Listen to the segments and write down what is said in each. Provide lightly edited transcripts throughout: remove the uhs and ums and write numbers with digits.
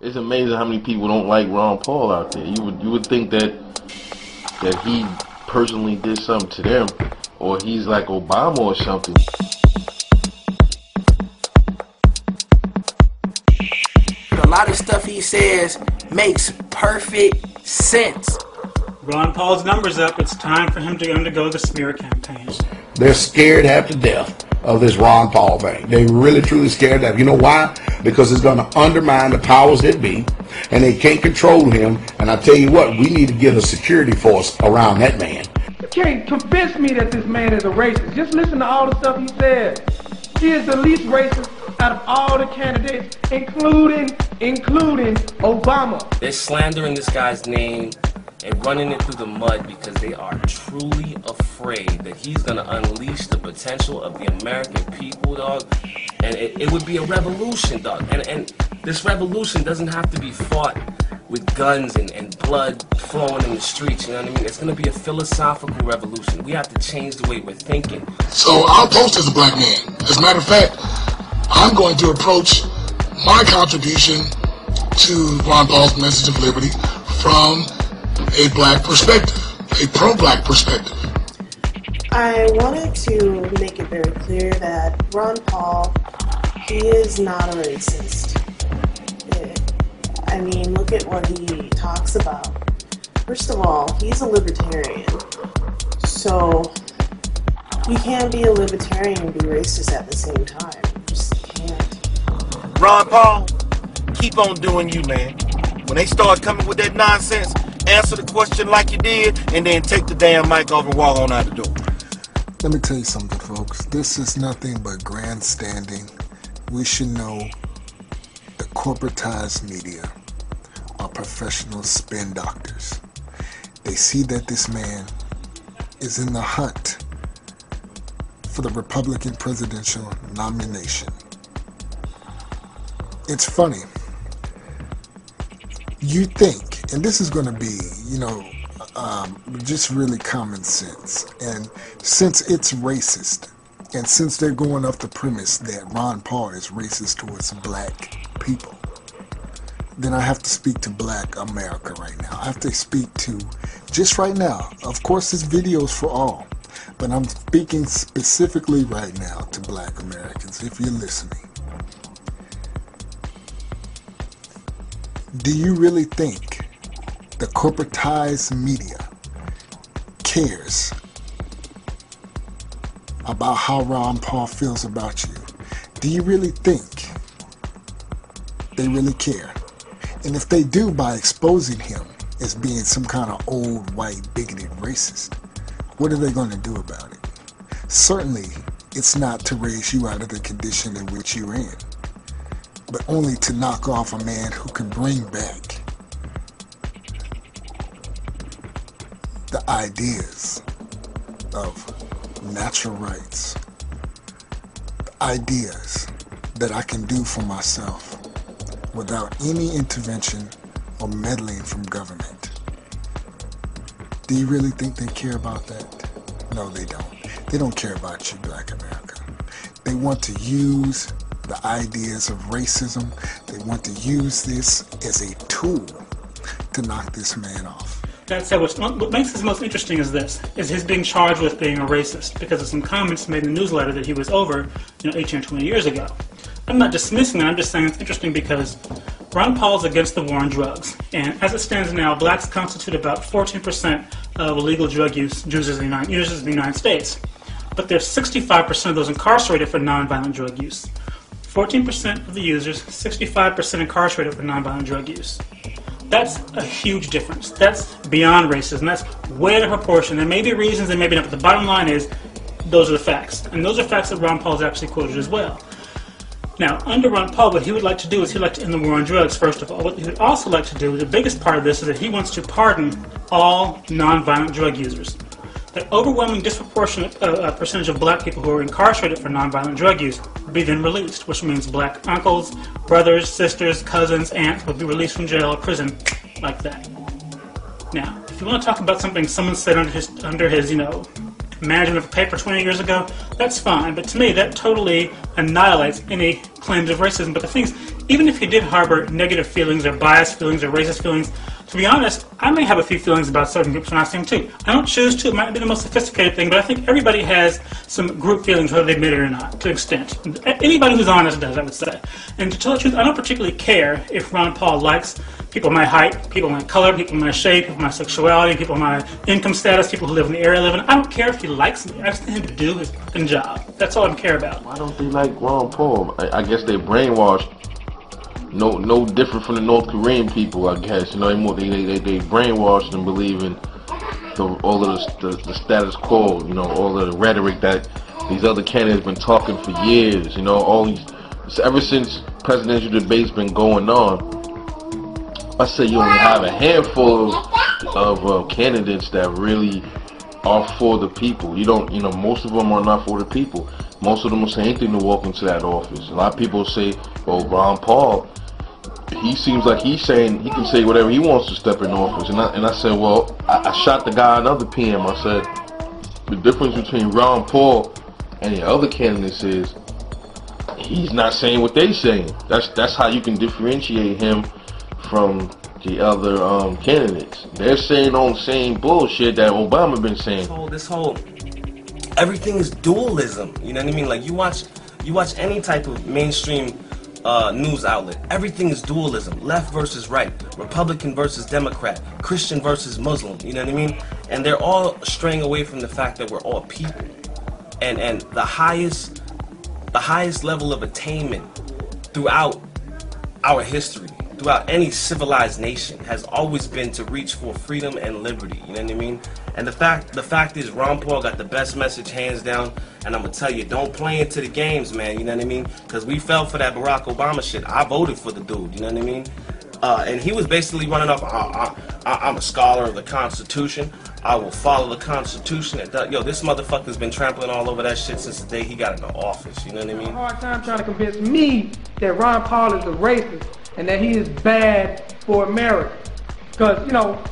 It's amazing how many people don't like Ron Paul out there. You would think that he personally did something to them, or he's like Obama or something. A lot of stuff he says makes perfect sense. Ron Paul's number's up. It's time for him to undergo the smear campaign. They're scared half to death of this Ron Paul thing. They're really, truly scared of. You know why? Because it's going to undermine the powers that be, and they can't control him. And I tell you what, we need to get a security force around that man. You can't convince me that this man is a racist. Just listen to all the stuff he says. He is the least racist out of all the candidates, including Obama. They're slandering this guy's name and running it through the mud because they are truly afraid that he's going to unleash the potential of the American people, dog. And it would be a revolution, dog. And this revolution doesn't have to be fought with guns and blood flowing in the streets, you know what I mean? It's going to be a philosophical revolution. We have to change the way we're thinking. So I'll post as a black man. As a matter of fact, I'm going to approach my contribution to Ron Paul's message of liberty from a black perspective, a pro-black perspective. I wanted to make it very clear that Ron Paul, he is not a racist. I mean, look at what he talks about. First of all, he's a libertarian. So you can't be a libertarian and be racist at the same time. You just can't. Ron Paul, keep on doing you, man. When they start coming with that nonsense, answer the question like you did, and then take the damn mic off and walk on out the door. Let me tell you something, folks. This is nothing but grandstanding. We should know the corporatized media are professional spin doctors. They see that this man is in the hunt for the Republican presidential nomination. It's funny. You think, and this is going to be, just really common sense. And since it's racist, and since they're going off the premise that Ron Paul is racist towards black people, then I have to speak to black America right now. I have to speak to, just right now, of course this video is for all, but I'm speaking specifically right now to black Americans, if you're listening. Do you really think the corporatized media cares about how Ron Paul feels about you? Do you really think they really care? And if they do, by exposing him as being some kind of old, white, bigoted racist, what are they going to do about it? Certainly, it's not to raise you out of the condition in which you're in, but only to knock off a man who can bring back the ideas of natural rights, the ideas that I can do for myself without any intervention or meddling from government. Do you really think they care about that? No, they don't. They don't care about you, black America. They want to use the ideas of racism. They want to use this as a tool to knock this man off. That said, what makes this most interesting is this, is his being charged with being a racist because of some comments made in the newsletter that he was over 18 or 20 years ago. I'm not dismissing that, I'm just saying it's interesting because Ron Paul's against the war on drugs, and as it stands now, blacks constitute about 14% of illegal drug users in the United States. But there's 65% of those incarcerated for nonviolent drug use. 14% of the users, 65% incarcerated for nonviolent drug use. That's a huge difference. That's beyond racism. That's way out of proportion. There may be reasons, there may be not, but the bottom line is those are the facts. And those are facts that Ron Paul's actually quoted as well. Now, under Ron Paul, what he would like to do is he'd like to end the war on drugs, first of all. What he would also like to do, the biggest part of this, is that he wants to pardon all nonviolent drug users. The overwhelming disproportionate percentage of black people who are incarcerated for nonviolent drug use will be then released, which means black uncles, brothers, sisters, cousins, aunts will be released from jail or prison like that. Now, if you want to talk about something someone said under his management of a paper 20 years ago, that's fine. But to me, that totally annihilates any claims of racism. But the thing is, even if he did harbor negative feelings or biased feelings or racist feelings, to be honest, I may have a few feelings about certain groups when I see them too. I don't choose to. It might be the most sophisticated thing, but I think everybody has some group feelings, whether they admit it or not, to an extent. Anybody who's honest does, I would say. And to tell the truth, I don't particularly care if Ron Paul likes people of my height, people of my color, people of my shape, people of my sexuality, people of my income status, people who live in the area I live in. I don't care if he likes me. I just want him to do his fucking job. That's all I care about. Why don't they like Ron Paul? I guess they're brainwashed. No different from the North Korean people, I guess. You know, they brainwashed and believe in all of the status quo. You know, all of the rhetoric that these other candidates been talking for years. You know, all these ever since presidential debates been going on. I say you only have a handful of candidates that really are for the people. You don't, you know, most of them are not for the people. Most of them will say anything to walk into that office. A lot of people say, well, Ron Paul, he seems like he's saying he can say whatever he wants to step in office. And I said, well, I shot the guy another PM. I said, the difference between Ron Paul and the other candidates is he's not saying what they saying. That's how you can differentiate him from the other candidates. They're saying on the same bullshit that Obama been saying. This whole everything is dualism. You know what I mean? Like you watch any type of mainstream news outlet. Everything is dualism. Left versus right. Republican versus Democrat. Christian versus Muslim. You know what I mean? And they're all straying away from the fact that we're all people. And the highest level of attainment throughout our history, throughout any civilized nation, has always been to reach for freedom and liberty. You know what I mean? And the fact is, Ron Paul got the best message hands down. And I'm gonna tell you, don't play into the games, man. You know what I mean? Because we fell for that Barack Obama shit. I voted for the dude. You know what I mean? And he was basically running off. I'm a scholar of the Constitution. I will follow the Constitution. Yo, this motherfucker's been trampling all over that shit since the day he got into office. You know what I mean? Hard time trying to convince me that Ron Paul is a racist and that he is bad for America. Because, you know,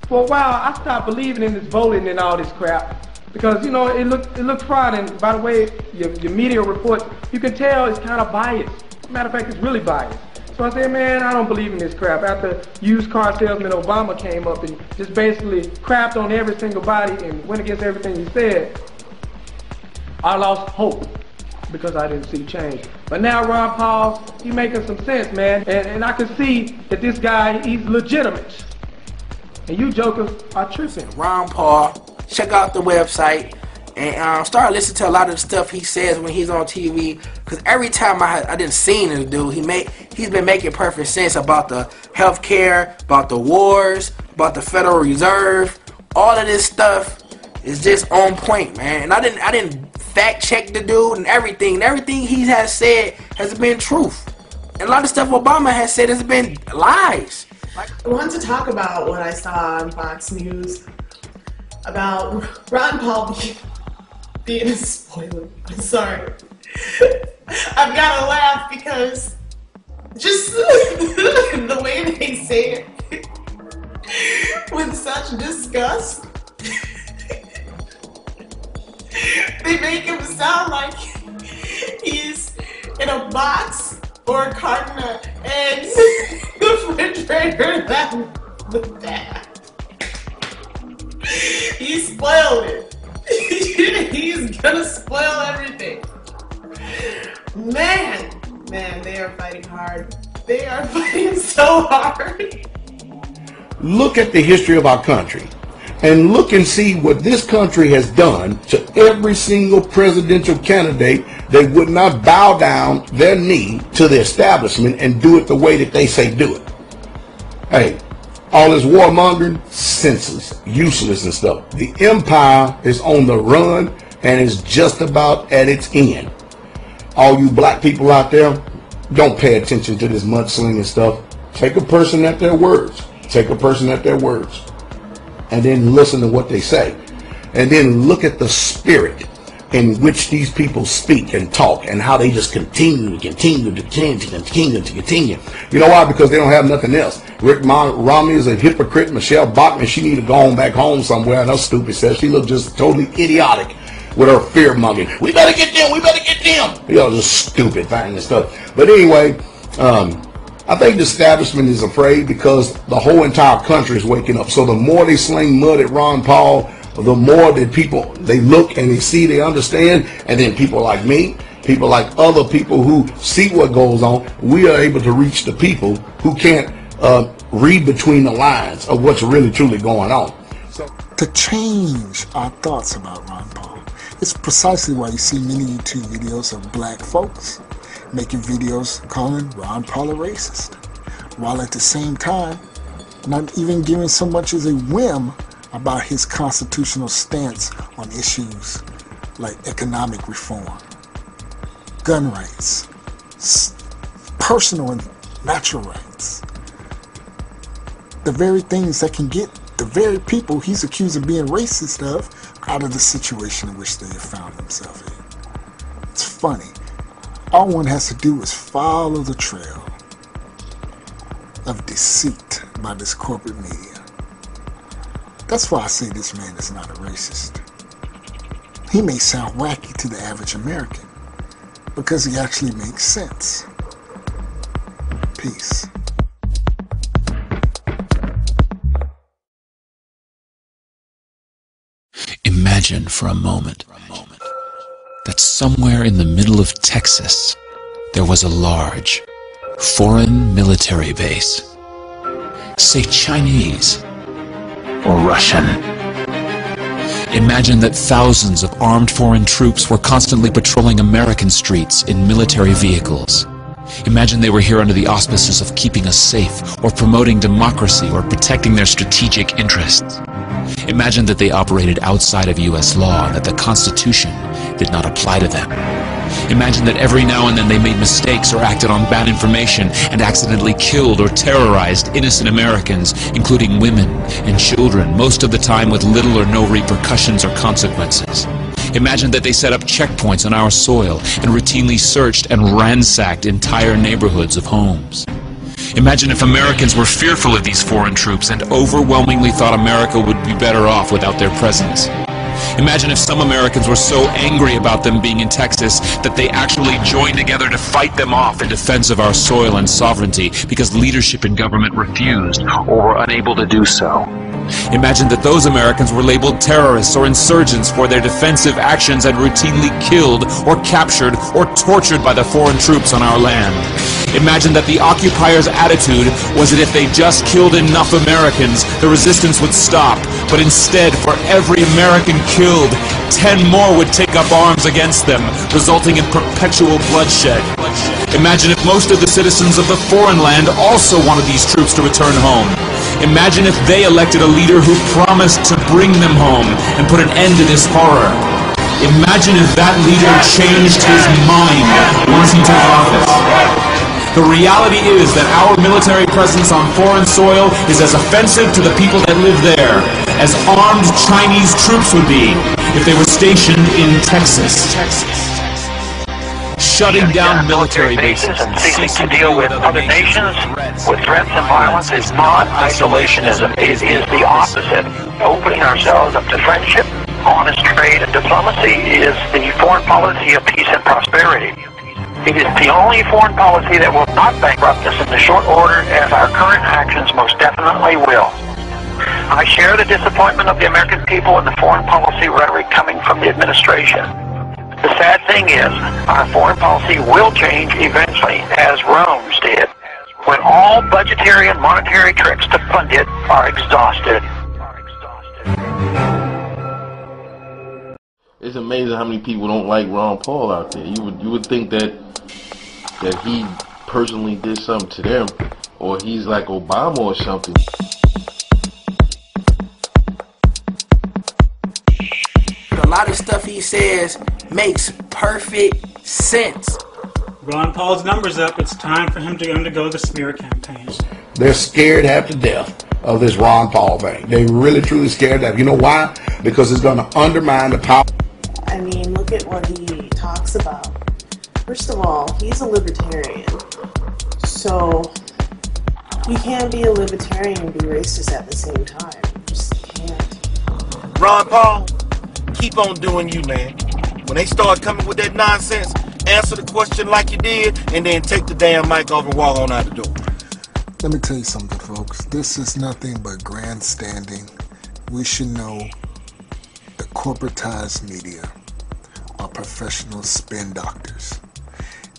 for a while I stopped believing in this voting and all this crap. Because, you know, it looked fraud, and by the way, your media reports, you can tell it's kind of biased. Matter of fact, it's really biased. So I said, man, I don't believe in this crap. After used car salesman Obama came up and just basically crapped on every single body and went against everything he said, I lost hope because I didn't see change. But now Ron Paul, he's making some sense, man. And I can see that this guy, he's legitimate. And you jokers are tripping. Ron Paul, check out the website and start listening to a lot of the stuff he says when he's on TV. Because every time I didn't see this dude, he's been making perfect sense about the healthcare, about the wars, about the Federal Reserve. All of this stuff is just on point, man. And I didn't fact check the dude and everything. And everything he has said has been truth. And a lot of stuff Obama has said has been lies. I want to talk about what I saw on Fox News about Ron Paul being a spoiler. I'm sorry. I've got to laugh because just the way they say it with such disgust. They make him sound like he's in a box or a carton of eggs in the refrigerator with that. He spoiled it. He's gonna spoil everything. Man, they are fighting hard. They are fighting so hard. Look at the history of our country and look and see what this country has done to every single presidential candidate that would not bow down their knee to the establishment and do it the way that they say do it. Hey, all this warmongering, senseless, useless and stuff. The empire is on the run and is just about at its end. All you black people out there, don't pay attention to this mudslinging stuff. Take a person at their words. Take a person at their words. And then listen to what they say. And then look at the spirit in which these people speak and talk and how they just continue. You know why? Because they don't have nothing else. Rick Romney is a hypocrite. Michelle Bachmann, she need to go on back home somewhere. And her stupid self, she looked just totally idiotic with her fear-mongering. We better get them. We better get them. You know, just stupid thing and stuff. But anyway, I think the establishment is afraid because the whole entire country is waking up. So the more they sling mud at Ron Paul, the more that people, they look and they see, they understand, and then people like me, people like other people who see what goes on, we are able to reach the people who can't read between the lines of what's really truly going on. So to change our thoughts about Ron Paul, it's precisely why you see many YouTube videos of black folks making videos calling Ron Paul a racist, while at the same time not even giving so much as a whim about his constitutional stance on issues like economic reform, gun rights, personal and natural rights. The very things that can get the very people he's accused of being racist of out of the situation in which they have found themselves in. It's funny. All one has to do is follow the trail of deceit by this corporate media. That's why I say this man is not a racist. He may sound wacky to the average American because he actually makes sense. Peace. Imagine for a moment that somewhere in the middle of Texas there was a large foreign military base, say Chinese or Russian. Imagine that thousands of armed foreign troops were constantly patrolling American streets in military vehicles. Imagine they were here under the auspices of keeping us safe, or promoting democracy, or protecting their strategic interests. Imagine that they operated outside of U.S. law and that the Constitution did not apply to them. Imagine that every now and then they made mistakes or acted on bad information and accidentally killed or terrorized innocent Americans, including women and children, most of the time with little or no repercussions or consequences. Imagine that they set up checkpoints on our soil and routinely searched and ransacked entire neighborhoods of homes. Imagine if Americans were fearful of these foreign troops and overwhelmingly thought America would be better off without their presence. Imagine if some Americans were so angry about them being in Texas that they actually joined together to fight them off in defense of our soil and sovereignty because leadership in government refused or were unable to do so. Imagine that those Americans were labeled terrorists or insurgents for their defensive actions and routinely killed or captured or tortured by the foreign troops on our land. Imagine that the occupiers' attitude was that if they just killed enough Americans, the resistance would stop, but instead, for every American killed, 10 more would take up arms against them, resulting in perpetual bloodshed. Imagine if most of the citizens of the foreign land also wanted these troops to return home. Imagine if they elected a leader who promised to bring them home and put an end to this horror. Imagine if that leader changed his mind once he took office. The reality is that our military presence on foreign soil is as offensive to the people that live there as armed Chinese troops would be if they were stationed in Texas. Shutting down military bases and ceasing to deal with other nations with threats and violence is not isolationism. It is the opposite. Opening ourselves up to friendship, honest trade, and diplomacy is the foreign policy of peace and prosperity. It is the only foreign policy that will not bankrupt us in the short order, as our current actions most definitely will. I share the disappointment of the American people in the foreign policy rhetoric coming from the administration. The sad thing is, our foreign policy will change eventually, as Rome's did, when all budgetary and monetary tricks to fund it are exhausted. It's amazing how many people don't like Ron Paul out there. You would think that he personally did something to them, or he's like Obama or something. A lot of stuff he says makes perfect sense. Ron Paul's number's up. It's time for him to undergo the smear campaign. They're scared half to death of this Ron Paul thing. They really truly scared that. You know why? Because it's going to undermine the power. I mean, look at what he talks about. First of all, he's a libertarian. So you can't be a libertarian and be racist at the same time. You just can't. Ron Paul, keep on doing you, man. When they start coming with that nonsense, answer the question like you did, and then take the damn mic off and walk on out the door. Let me tell you something, folks. This is nothing but grandstanding. We should know the corporatized media are professional spin doctors.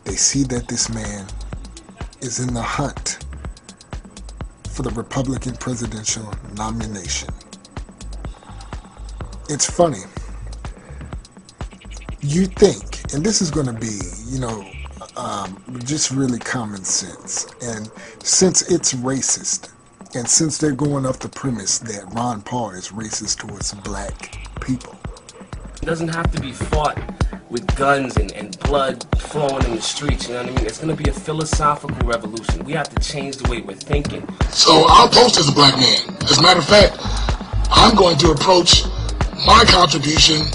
They see that this man is in the hunt for the Republican presidential nomination. It's funny. You think, and this is going to be, just really common sense. And since it's racist, and since they're going off the premise that Ron Paul is racist towards black people. It doesn't have to be fought with guns and blood flowing in the streets, you know what I mean? It's going to be a philosophical revolution. We have to change the way we're thinking. So I'll post as a black man. As a matter of fact, I'm going to approach my contribution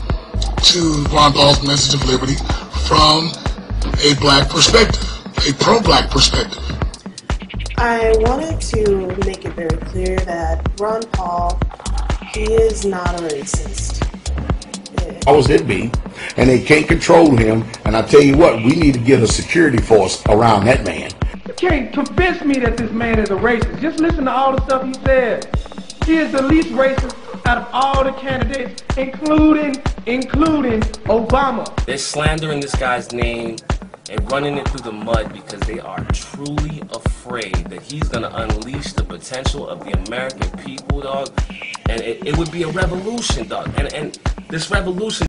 to Ron Paul's message of liberty from a black perspective, a pro-black perspective. I wanted to make it very clear that Ron Paul, he is not a racist. Powers that be, and they can't control him. And I tell you what, we need to get a security force around that man. You can't convince me that this man is a racist. Just listen to all the stuff he said. He is the least racist out of all the candidates, including Obama. They're slandering this guy's name and running it through the mud because they are truly afraid that he's going to unleash the potential of the American people, dog. And it would be a revolution, dog. And this revolution